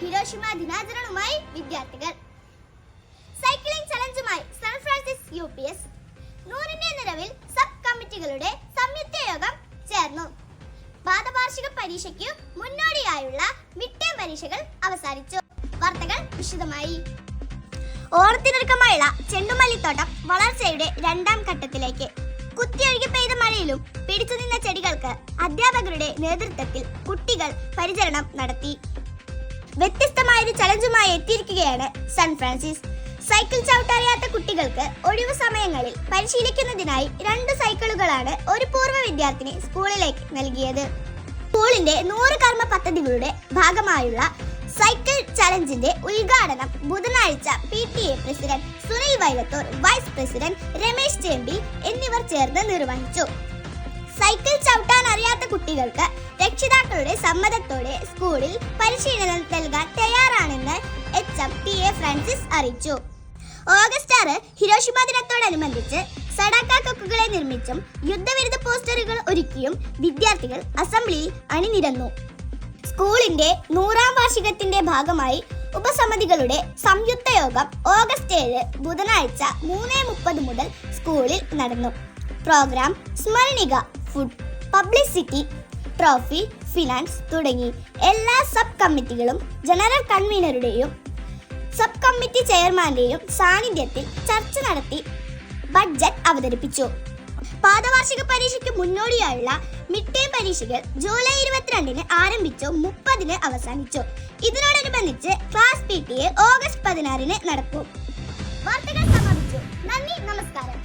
Hiroshima ദിനാചരണവുമായി വിദ്യാർത്ഥികൾ. Cycling ചലഞ്ചുമായി സാൻ ഫ്രാൻസിസ് UPS. 100ന്റെ നിറവിൽ സബ് കമ്മിറ്റികളുടെ സംയുക്ത യോഗം ചേർന്നു. പാദവാർഷിക പരീക്ഷയ്ക്ക് മുന്നോടിയായുള്ള മിഡ് ടേം പരീക്ഷകൾ അവസാനിച്ചു. വാർത്തകൾ വിശദമായി. ഓണത്തിനൊരുക്കമായുള്ള ചെണ്ടുമല്ലിത്തോട്ടം വളർച്ചയുടെ 2ാം ഘട്ടത്തിലേക്ക്. കുത്തിയൊഴുകി പെയ്ത മഴയിലും പിടിച്ചു നിന്ന ചെടികൾക്ക് അധ്യാപകരുടെ നേതൃത്വത്തിൽ കുട്ടികൾ പരിചരണം നടത്തി. വ്യത്യസ്തമായൊരു ചലഞ്ചുമായി എത്തിയിരിക്കുകയാണ് സാൻ ഫ്രാൻസിസ്. സൈക്കിൾ ചവിട്ടറിയാത്ത കുട്ടികൾക്ക് ഒഴിവു സമയങ്ങളിൽ പരിശീലിക്കുന്നതിനായി 2 സൈക്കിളുകളാണ് ഒരു പൂർവ്വ വിദ്യാർത്ഥിനി സ്കൂളിലേക്ക് നൽകിയത്. സ്കൂളിന്റെ 100 കർമ്മ പദ്ധതികളുടെ ഭാഗമായുള്ള സൈക്കിൾ ചലഞ്ചിന്റെ ഉദ്ഘാടനം ബുധനാഴ്ച PTA president Sunil Vailathur, vice president Ramesh Chembi എന്നിവർ ചേർന്ന് നിർവഹിച്ചു. സൈക്കിൾ ചവിട്ടാൻ അറിയാത്ത കുട്ടികൾക്ക് രക്ഷിതാക്കളുടെ സമ്മതത്തോടെ സ്കൂളിൽ പരിശീലനം നൽകാൻ തയ്യാറാണെന്ന് HM TA ഫ്രാൻസിസ് അറിയിച്ചു. ഓഗസ്റ്റ് 6 ഹിരോഷിമ ദിനത്തോടനുബന്ധിച്ച് സഡാക്ക കൊക്കുകളെ നിർമ്മിച്ചും യുദ്ധവിരുദ്ധ പോസ്റ്ററുകൾ ഒരുക്കിയും വിദ്യാർത്ഥികൾ അസംബ്ലിയിൽ അണിനിരന്നു. സ്കൂളിന്റെ 100ാം വാർഷികത്തിന്റെ ഭാഗമായി ഉപസമിതികളുടെ സംയുക്ത യോഗം ഓഗസ്റ്റ് 7 ബുധനാഴ്ച 3:30 മുതൽ സ്കൂളിൽ നടന്നു. പ്രോഗ്രാം സ്മരണിക, ഫുഡ്, പബ്ലിസിറ്റി, ട്രോഫി, ഫിനാൻസ് തുടങ്ങി എല്ലാ സബ് കമ്മിറ്റികളും ജനറൽ കൺവീനറുടെയും സബ് കമ്മിറ്റി ചെയർമാന്റെയും സാന്നിധ്യത്തിൽ ചർച്ച നടത്തി ബഡ്ജറ്റ് അവതരിപ്പിച്ചു. പാദവാർഷിക പരീക്ഷയ്ക്ക് മുന്നോടിയായുള്ള മിഡ് ടേം പരീക്ഷകൾ ജൂലൈ 22 ആരംഭിച്ചു, 30 അവസാനിച്ചു. ഇതിനോടനുബന്ധിച്ച് ക്ലാസ് PTA ഓഗസ്റ്റ് 16 നടക്കും. വാർത്തകൾ സമാപിച്ചു. നന്ദി, നമസ്കാരം.